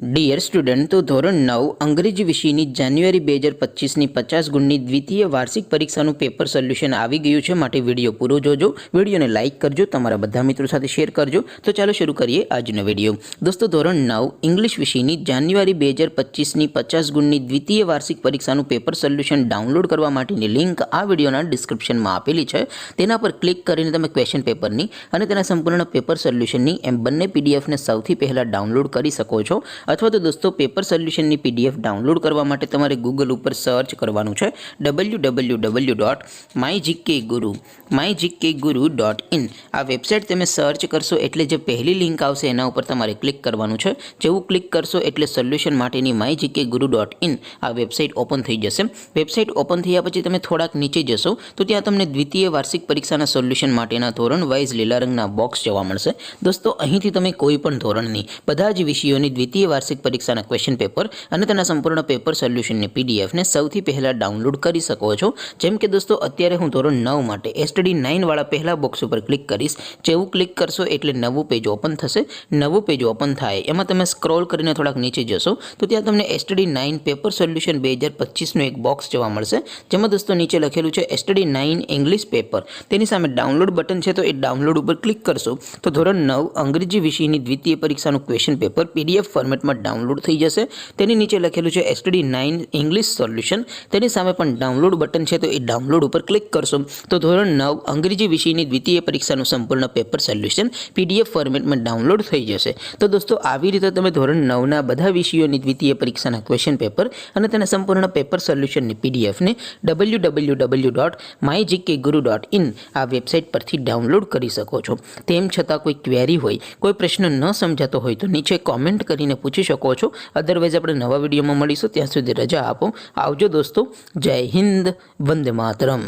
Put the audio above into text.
Dear student, તો ધોરણ 9 અંગ્રેજી વિષયની જાન્યુઆરી 2025ની 50 ગુણની દ્વિતીય વાર્ષિક પરીક્ષાનું પેપર સોલ્યુશન આવી ગયું છે. માટે વિડીયો પૂરો જોજો, વિડીયોને લાઇક કરજો, તમારા બધા મિત્રો સાથે શેર કરજો. તો ચાલો શરૂ કરીએ આજનો વિડીયો. દોસ્તો, ધોરણ 9 ઇંગ્લિશ વિષયની જાન્યુઆરી 2025ની 50 ગુણની દ્વિતીય વાર્ષિક પરીક્ષાનું પેપર સોલ્યુશન ડાઉનલોડ કરવા માટેની લિંક આ વિડીયોના ડિસ્ક્રિપ્શનમાં આપેલી છે. તેના પર ક્લિક કરીને તમે ક્વેશ્ચન પેપરની અને તેના સંપૂર્ણ પેપર સોલ્યુશનની એમ બંને પીડીએફને સૌથી પહેલાં ડાઉનલોડ કરી શકો છો. અથવા તો દોસ્તો, પેપર સોલ્યુશનની પીડીએફ ડાઉનલોડ કરવા માટે તમારે ગૂગલ ઉપર સર્ચ કરવાનું છે www.mygkguru.in. આ વેબસાઇટ તમે સર્ચ કરશો એટલે જે પહેલી લિંક આવશે એના ઉપર તમારે ક્લિક કરવાનું છે. જેવું ક્લિક કરશો એટલે સોલ્યુશન માટેની mygkguru.in આ વેબસાઇટ ઓપન થઈ જશે. વેબસાઇટ ઓપન થયા પછી તમે થોડાક નીચે જશો તો ત્યાં તમને દ્વિતીય વાર્ષિક પરીક્ષાના સોલ્યુશન માટેના ધોરણ વાઇઝ લીલા રંગના બોક્સ જોવા મળશે. દોસ્તો, અહીંથી તમે કોઈ પણ ધોરણની બધા જ વિષયોની દ્વિતીય વાર્ષિક પરીક્ષાના ક્વેશ્ચન પેપર અને તેના સંપૂર્ણ પેપર સોલ્યુશનની પીડીએફને સૌથી પહેલાં ડાઉનલોડ કરી શકો છો. જેમ કે દોસ્તો, અત્યારે હું ધોરણ 9 માટે એસટીડી 9 વાળા પહેલા બોક્સ ઉપર ક્લિક કરીશ. જેવું ક્લિક કરશો એટલે નવું પેજ ઓપન થશે. નવું પેજ ઓપન થાય એમાં તમે સ્ક્રોલ કરીને થોડાક નીચે જશો તો ત્યાં તમને એસટીડી 9 પેપર સોલ્યુશન 2025નું એક બોક્સ જોવા મળશે. જેમાં દોસ્તો નીચે લખેલું છે એસટીડી 9 ઇંગ્લિશ પેપર. તેની સામે ડાઉનલોડ બટન છે, તો એ ડાઉનલોડ ઉપર ક્લિક કરશો તો ધોરણ 9 અંગ્રેજી વિષયની દ્વિતીય પરીક્ષાનું ક્વેશ્ચન પેપર પીડીએફ ફોર્મેટમાં ડાઉનલોડ થઈ જશે. તેની નીચે લખેલું છે એસટીડી 9 ઇંગ્લિશ સોલ્યુશન. તેની સામે પણ ડાઉનલોડ બટન છે, તો એ ડાઉનલોડ ઉપર ક્લિક કરશો તો ધોરણ 9 અંગ્રેજી વિષયની દ્વિતીય પરીક્ષાનું સંપૂર્ણ પેપર સોલ્યુશન પીડીએફ ફોર્મેટમાં ડાઉનલોડ થઈ જશે. તો દોસ્તો, આવી રીતે તમે ધોરણ 9ના બધા વિષયોની દ્વિતીય પરીક્ષાના ક્વેશ્ચન પેપર અને તેના સંપૂર્ણ પેપર સોલ્યુશનની પીડીએફને www.mygkguru.in આ વેબસાઇટ પરથી ડાઉનલોડ કરી શકો છો. તેમ છતાં કોઈ ક્વેરી હોય, કોઈ પ્રશ્ન ન સમજાતો હોય તો નીચે કોમેન્ટ કરીને પૂછી શકો છો. અદરવાઇઝ આપણે નવા વિડીયોમાં મળીશું. ત્યાં સુધી રજા આપો. આવજો દોસ્તો. જય હિન્દ. વંદે માતરમ.